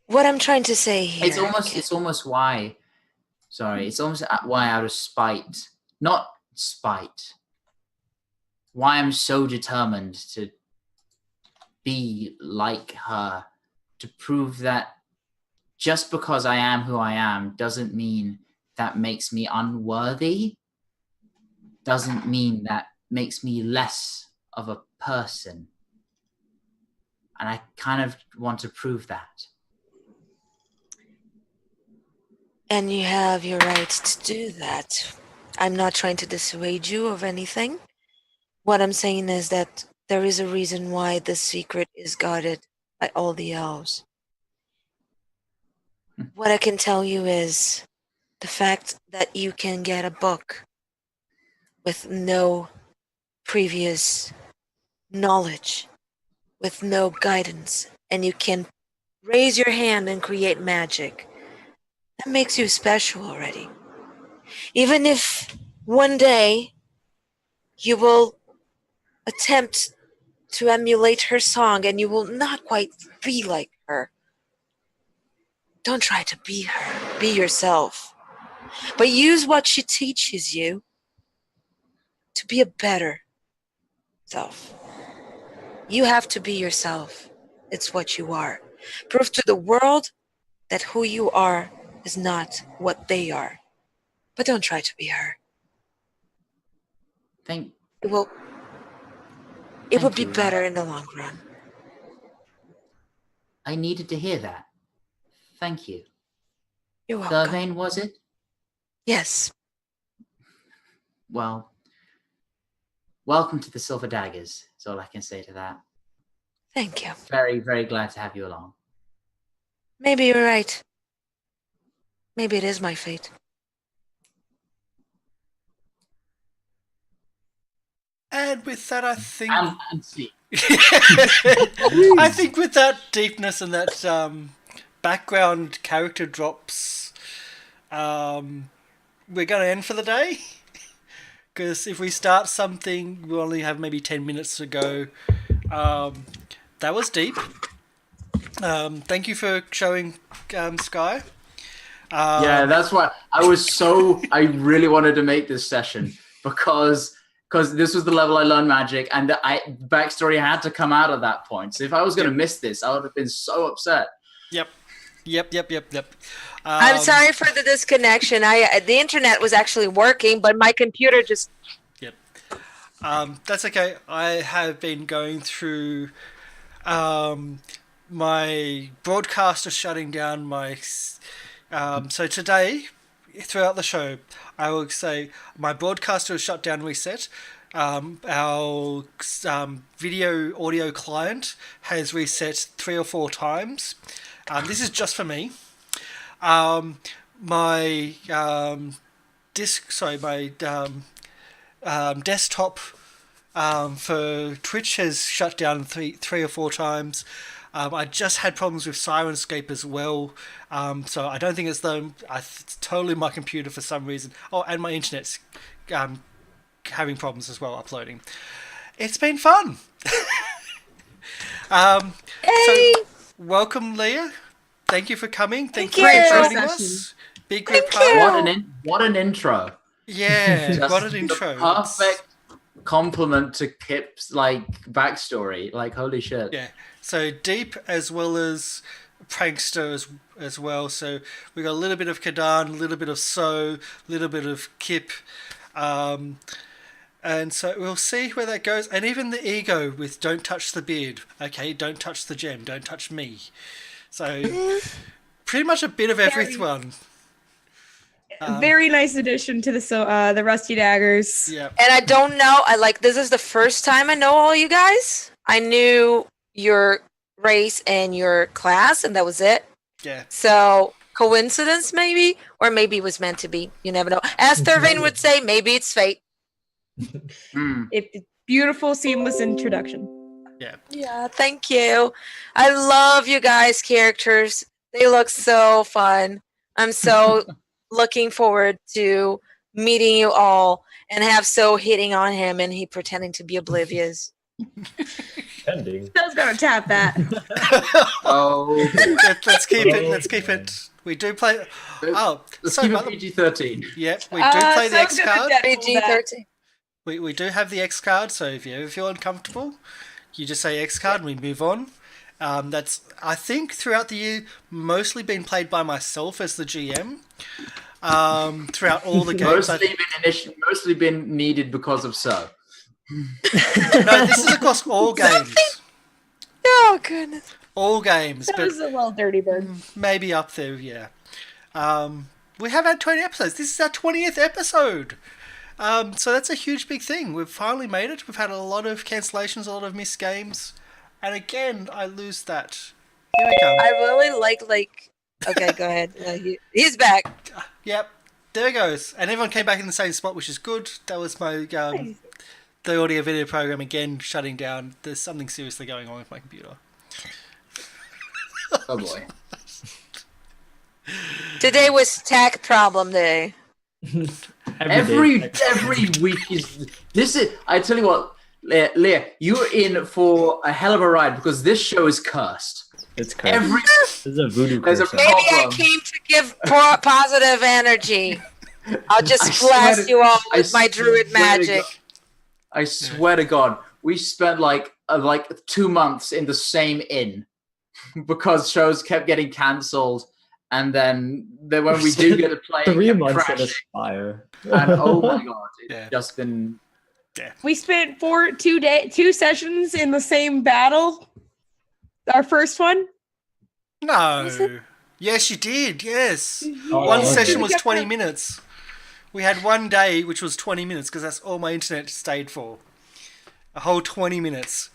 What I'm trying to say here. It's almost why out of spite, not spite, why I'm so determined to be like her, to prove that just because I am who I am doesn't mean that makes me unworthy, doesn't mean that makes me less of a person. And I kind of want to prove that. And you have your right to do that. I'm not trying to dissuade you of anything. What I'm saying is that there is a reason why the secret is guarded by all the elves. What I can tell you is the fact that you can get a book with no previous knowledge, with no guidance, and you can raise your hand and create magic. That makes you special already. Even if one day you will attempt to emulate her song and you will not quite be like her, don't try to be her. Be yourself. But use what she teaches you to be a better self. You have to be yourself. It's what you are. Prove to the world that who you are is not what they are. But don't try to be her. Thank It will be you. better in the long run. I needed to hear that. Thank you. You're welcome. Thervain, was it? Yes. Well, welcome to the Silver Daggers, is all I can say to that. Thank you. Very, very glad to have you along. Maybe you're right. Maybe it is my fate. And with that, I think And see. I think with that deepness and that background character drops, we're going to end for the day. Because if we start something, we only have maybe 10 minutes to go. That was deep. Thank you for showing Sky. Yeah, that's why I really wanted to make this session because this was the level I learned magic, and the backstory had to come out at that point. So if I was going to miss this, I would have been so upset. Yep. I'm sorry for the disconnection. The internet was actually working, but my computer just... Yep. That's okay. I have been going through my broadcaster shutting down my... so today, throughout the show, I will say my broadcaster is shut down, reset. Our video audio client has reset 3 or 4 times. This is just for me. My desktop for Twitch has shut down 3 or 4 times. I just had problems with Syrinscape as well, so I don't think it's them. It's totally my computer for some reason. Oh, and my internet's having problems as well uploading. It's been fun. Hey! So, welcome, Leah. Thank you for coming. Thank you. you for Great joining first us. Big group Thank hug. you. What an intro! Yeah, Just what an the intro. perfect compliment to Kip's backstory. Holy shit! Yeah, so deep as well as prankster as well. So we got a little bit of Kadan, a little bit of So, a little bit of Kip, and so we'll see where that goes. And even the ego with "Don't touch the beard." Okay, don't touch the gem. Don't touch me. So pretty much a bit of everyone. Very nice addition to the Rusty Daggers. Yeah. And I don't know, this is the first time I know all you guys. I knew your race and your class, and that was it. Yeah. So, coincidence maybe? Or maybe it was meant to be. You never know. As Thervain would say, maybe it's fate. It's beautiful, seamless introduction. Yeah. Yeah, thank you. I love you guys' characters. They look so fun. I'm so looking forward to meeting you all and have So hitting on him and he pretending to be oblivious. Pending. I was gonna tap that. Oh, Let's keep it. Let's keep it. We do play. Oh, let's so keep about it PG-13. yeah, we do play the X So's gonna card. PG-13. We do have the X card. So if you ever feel uncomfortable, you just say X card and we move on. That's, I think, throughout the year, mostly been played by myself as the GM. Throughout all the games. Mostly been needed because of so. No, this is across all games. Oh goodness. All games. That But was a little dirty bird. maybe up there, yeah. We have had 20 episodes. This is our 20th episode. So that's a huge, big thing. We've finally made it. We've had a lot of cancellations, a lot of missed games. And again, I lose that. Here we come. I really like. Okay, go ahead. He's back. Yep, there it goes. And everyone came back in the same spot, which is good. That was my the audio video program again shutting down. There's something seriously going on with my computer. Oh boy. Today was tech problem day. Every week is this is. I tell you what, Leah, you're in for a hell of a ride because this show is cursed. It's cursed. This is a voodoo curse. Maybe I came to give positive energy. I'll just blast you all with my druid magic. I swear to God, we spent like 2 months in the same inn because shows kept getting cancelled, and then when we do get to play, 3 months in a crashing. fire. And oh my God, it's just been. We spent 2 sessions in the same battle. Our first one. No. Yes, you did. Yes. Oh, One okay. session was 20 minutes. We had one day which was 20 minutes because that's all my internet stayed for. A whole 20 minutes.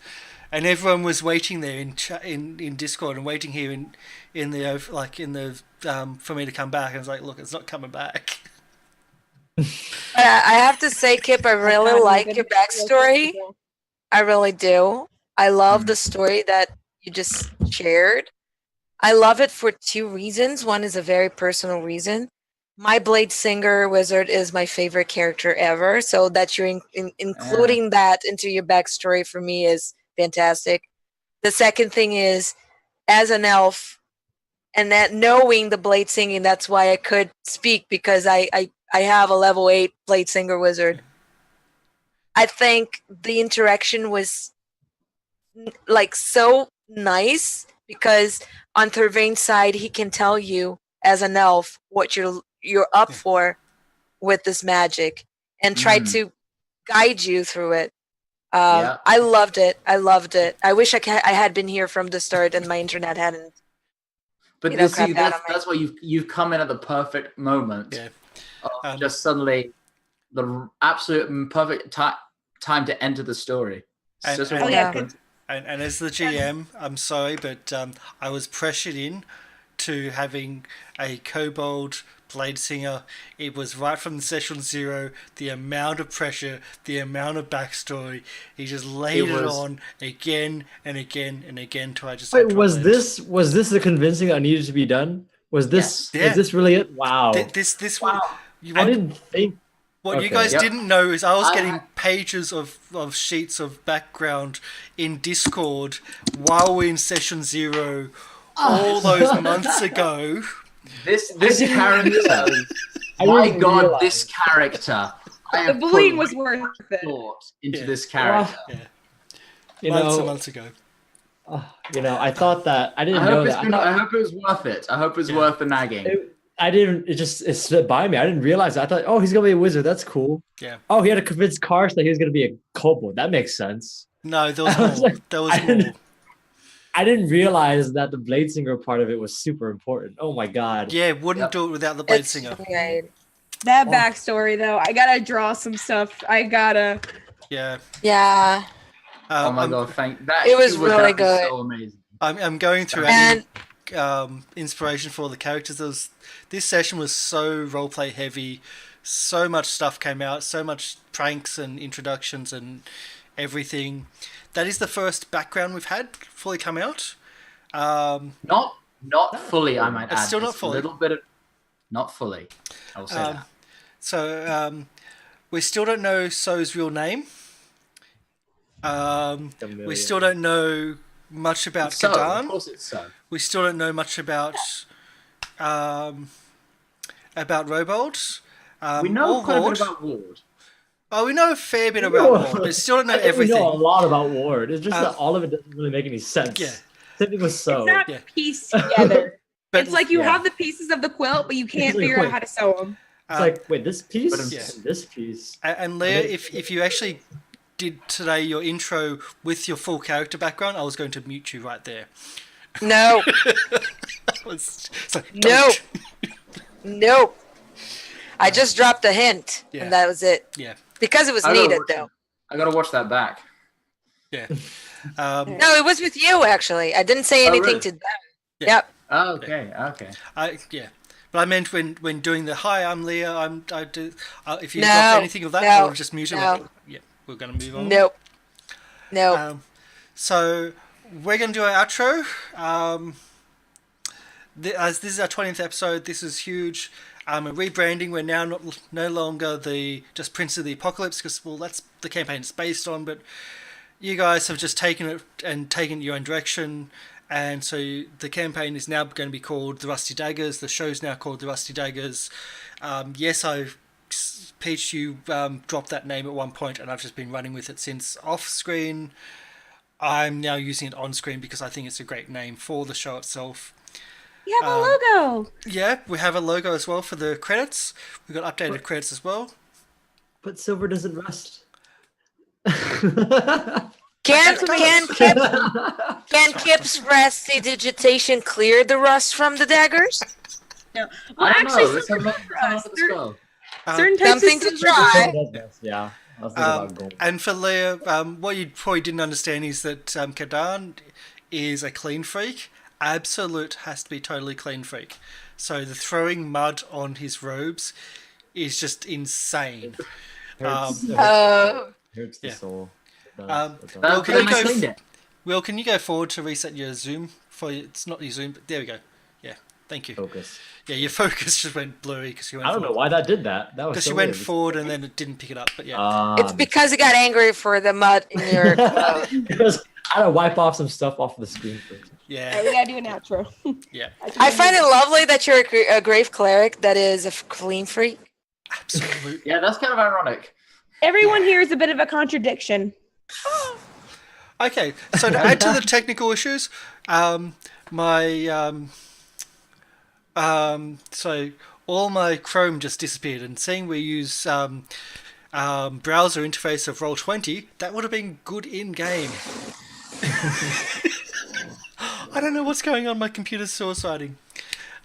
And everyone was waiting there in Discord and waiting here in the for me to come back. And I was like, look, it's not coming back. I have to say, Kip, I really like your backstory. I really do. I love the story that you just shared. I love it for 2 reasons. One is a very personal reason. My Blade Singer Wizard is my favorite character ever. So that you're including that into your backstory for me is fantastic. The second thing is, as an elf, and that knowing the Blade Singing, that's why I could speak, because I have a level 8 Blade Singer Wizard. I think the interaction was like so nice because on Thervain's side, he can tell you as an elf what you're up for with this magic and try to guide you through it. I loved it. I wish I had been here from the start and my internet hadn't. But that's why you've come in at the perfect moment. Yeah. Just suddenly, the absolute perfect time to enter the story. And as the GM, I'm sorry, but I was pressured in to having a kobold Blade Singer. It was right from session 0, the amount of pressure, the amount of backstory. He just laid it on again and again and again till I just... Wait, was this the convincing that needed to be done? Was this is this really it? Wow. This wow. I didn't think... What you guys didn't know is I was getting pages of sheets of background in Discord while we're in session 0 all those months ago. This character, my God, this character. The bullying was worth it. Thought into this character. Months ago. I thought that I didn't know that. I hope it was worth it. I hope it was worth the nagging. It slipped by me. I didn't realize it. I thought, oh, he's gonna be a wizard. That's cool. Yeah. Oh, he had to convince Karsh that he was gonna be a kobold. That makes sense. No, there was more. There was more. I didn't realize that the Blade Singer part of it was super important. Oh my God. Yeah, wouldn't do it without the Blade Singer. That backstory, though, I gotta draw some stuff. Yeah. Yeah. Oh my God! It was really good. So amazing. I'm going through inspiration for all the characters. This session was so roleplay heavy. So much stuff came out. So much pranks and introductions and everything. That is the first background we've had fully come out. Not fully, I might add. It's still not fully. A little bit of... Not fully. I will say that. So, we still don't know So's real name. We still don't know much about Kadan. Of course it's So. We still don't know much about Robold. We know quite a bit about Ward. Oh, we know a fair bit about Ward, but still don't know everything. We know a lot about Ward. It's just that all of it doesn't really make any sense. Yeah. Same thing with sew. It's not Yeah. pieced together. But It's like you yeah. have the pieces of the quilt, but you can't like, figure out wait. how to sew them. It's like, wait, this piece Yeah. and this piece. and Leah, if you actually did today your intro with your full character background, I was going to mute you right there. No, So, no, don't. no. I just dropped a hint, Yeah. and that was it. Yeah, Because it was I gotta needed, watch- though. I gotta watch that back. yeah. No, it was with you, actually. I didn't say Oh, anything really? to them. Yeah. Yep. Oh, okay, okay. But I meant when doing the hi, I'm Leah. I do. If you No, got anything of that, no, we'll just mute it. no. Yeah, we're gonna move on. Nope. Nope. So we're gonna do our outro. As this is our 20th episode, this is huge. A rebranding. We're now no longer the just Prince of the Apocalypse, because that's the campaign it's based on. But you guys have just taken it and taken your own direction, and so the campaign is now going to be called The Rusty Daggers. The show's now called The Rusty Daggers. Yes, Peach, you dropped that name at one point, and I've just been running with it since off screen. I'm now using it on screen because I think it's a great name for the show itself. You have a logo. Yeah, we have a logo as well for the credits. We've got updated credits as well. But silver doesn't rust. Can Kip's prestidigitation clear the rust from the daggers? No. Well, I don't actually, know. Let's silver have a does rust. look at the spell. Certain types Something of to silver try. rust. Silver does rust, yeah. I was thinking about gold. And for Leah, what you probably didn't understand is that Kadan is a clean freak. Absolute has to be totally clean freak. So the throwing mud on his robes is just insane. Hurts the yeah. soul. It does, Um, it does. Well, Can I cleaned it? Will, can you go forward to reset your Zoom? It's not your Zoom, but there we go. Yeah, thank you. Focus. Yeah, your focus just went blurry because you went. I don't know why that did that. That was Because so you went weird. forward and then it didn't pick it up. But yeah, It's because he got angry for the mud in your clothes. Because I had to wipe off some stuff off the screen first. yeah, Alright, we gotta do an outro. yeah, I find it lovely that you're a grave cleric that is a clean freak. absolutely. Yeah, that's kind of ironic. Everyone here is a bit of a contradiction. Okay, so to add to the technical issues, so all my Chrome just disappeared, and seeing we use browser interface of Roll20, that would have been good in game. I don't know what's going on. My computer's suiciding.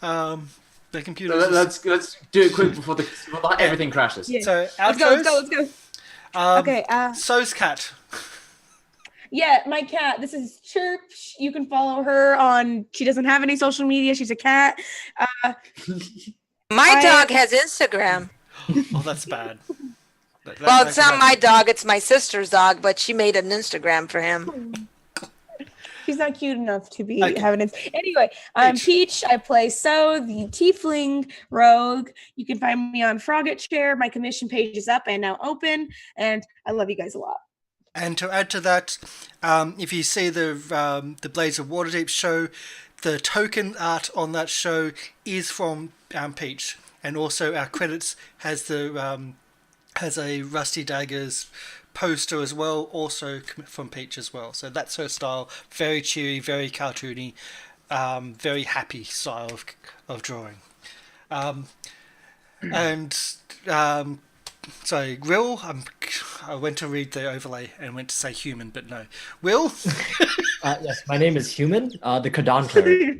The computer. So let's do it quick before everything crashes. Yeah. So Let's outros. go. Okay. So's cat. Yeah, my cat. This is Chirp. You can follow her on. She doesn't have any social media. She's a cat. My dog has Instagram. Oh, that's bad. Well, it's not my dog. It's my sister's dog, but she made an Instagram for him. She's not cute enough to be Okay. having it. Anyway, I'm Peach. I play So, the Tiefling Rogue. You can find me on Frogget Chair. My commission page is up and now open, and I love you guys a lot. And to add to that, if you see the Blades of Waterdeep show, the token art on that show is from Peach, and also our credits has a Rusty Daggers poster as well, also from Peach as well. So that's her style, very cheery, very cartoony, very happy style of drawing. So Will, I went to read the overlay and went to say human, but no. Will? Yes, my name is Human, the Kadan cleric.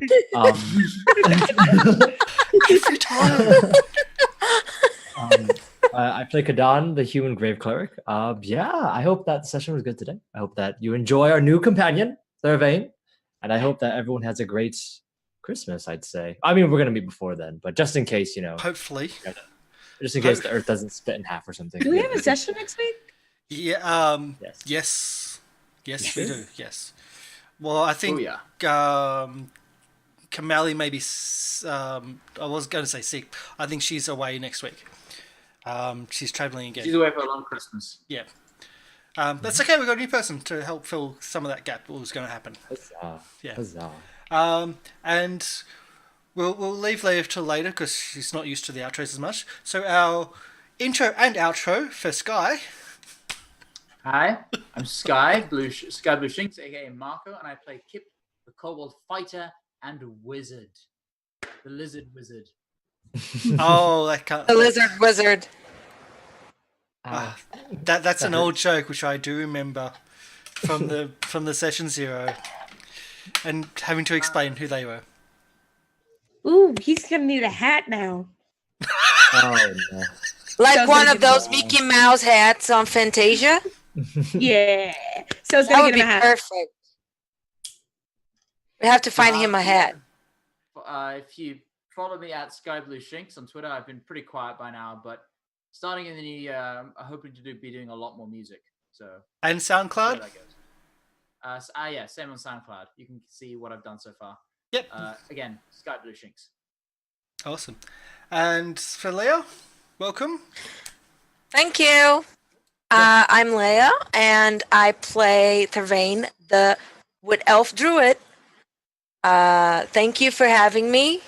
Every time. I play Kadan, the human grave cleric. Yeah, I hope that session was good today. I hope that you enjoy our new companion, Thervain, and I hope that everyone has a great Christmas, I'd say. I mean, we're going to meet before then, but just in case, Hopefully. just in case the earth doesn't split in half or something. Do we have a session next week? Yeah. Yes. Yes, we do. Yes. Well, I think. Oh yeah. Kamali maybe. I was going to say sick. I think she's away next week. She's traveling again. She's away for a long Christmas. Yeah. That's okay. We've got a new person to help fill some of that gap. What was going to happen? Huzzah. Yeah. Huzzah. And we'll leave Leah till later because she's not used to the outros as much. So our intro and outro for Sky. Hi, I'm Sky Blue Shinks, aka Marco, and I play Kip the kobold fighter and wizard, the lizard wizard. Oh, that can't. The lizard wizard. Ah, That's That an old joke which I do remember from the session 0, and having to explain who they were. Ooh, he's gonna need a hat now. oh no. Like Sounds one like of a- those Mickey Mouse hats on Fantasia. Yeah. So it's That gonna would get be him a hat. perfect. We have to find him a hat. If you follow me at SkyBlueShinks on Twitter, I've been pretty quiet by now, but starting in the new year, I'm hoping to be doing a lot more music. So And see how SoundCloud. that goes. Yeah, same on SoundCloud. You can see what I've done so far. Yep. Again, SkyBlueShinks. Awesome. And for Leah, welcome. Thank you. I'm Leah, and I play Thervain, the Wood Elf Druid. Thank you for having me.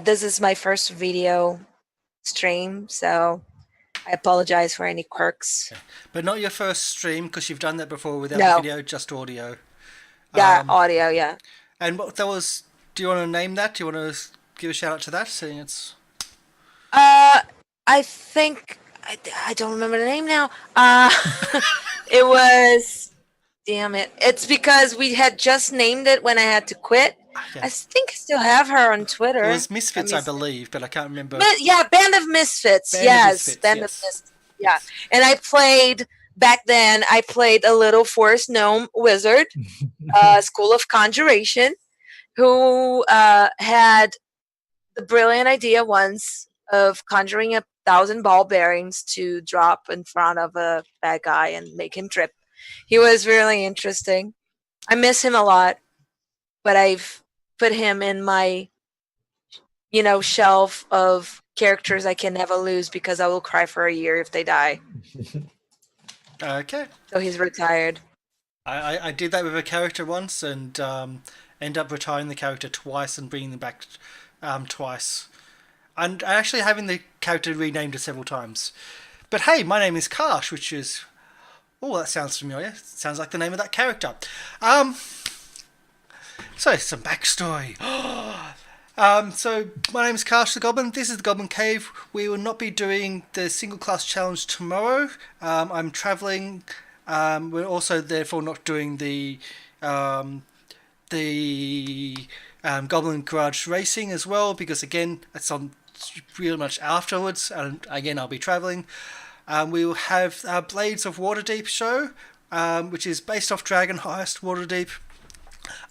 This is my first video stream, so I apologize for any quirks. But not your first stream, because you've done that before without No. video, just audio. Yeah, audio, yeah. And what that was, do you want to name that? Do you want to give a shout out to that? Seeing it's I think I don't remember the name now. It was, damn it. It's because we had just named it when I had to quit. okay. I think I still have her on Twitter. It was Misfits, I Let me see. believe, but I can't remember. Yeah, Band of Misfits. Band of Yes, Misfits, Band yes. of Misfits. Yeah, and I played back then. I played a little forest gnome wizard, School of Conjuration, who had the brilliant idea once of conjuring 1,000 ball bearings to drop in front of a bad guy and make him trip. He was really interesting. I miss him a lot, but I've put him in my, shelf of characters I can never lose because I will cry for a year if they die. Okay. So he's retired. I did that with a character once and end up retiring the character twice and bringing them back twice. And actually having the character renamed several times. But hey, my name is Karsh, which is... Oh, that sounds familiar. Sounds like the name of that character. So, some backstory. So, my name is Karsh the Goblin. This is the Goblin Cave. We will not be doing the single class challenge tomorrow. I'm travelling. We're also therefore not doing the Goblin Garage Racing as well, because again, that's on really much afterwards, and again, I'll be travelling. We will have our Blades of Waterdeep show, which is based off Dragon Heist Waterdeep.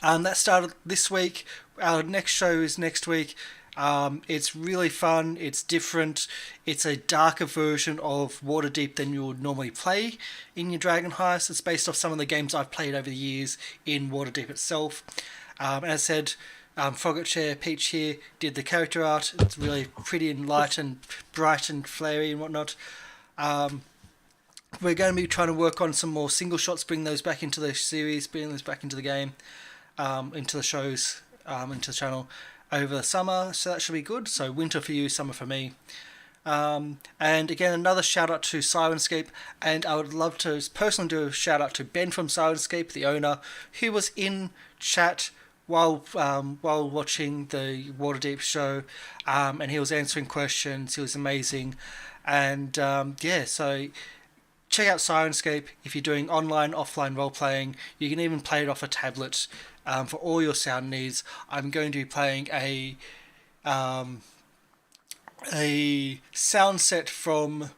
That started this week. Our next show is next week. It's really fun. It's different. It's a darker version of Waterdeep than you would normally play in your Dragon Heist. It's based off some of the games I've played over the years in Waterdeep itself. As I said, Frogget Chair Peach here did the character art. It's really pretty and light and bright and flary and whatnot. We're going to be trying to work on some more single shots, bring those back into the series, bring those back into the game, into the shows, into the channel over the summer, so that should be good. So winter for you, summer for me. And again, another shout out to Syrinscape, and I would love to personally do a shout out to Ben from Syrinscape, the owner, who was in chat while watching the Waterdeep show, and he was answering questions. He was amazing, and so check out Syrinscape if you're doing online, offline role playing. You can even play it off a tablet for all your sound needs. I'm going to be playing a sound set from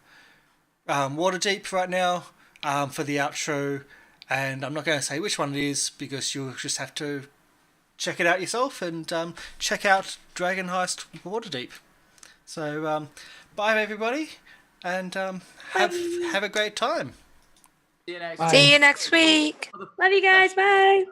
Waterdeep right now for the outro, and I'm not going to say which one it is because you'll just have to check it out yourself and check out Dragon Heist Waterdeep. So bye everybody, and have a great time. See you next Bye. See you next week. Love you guys. Bye.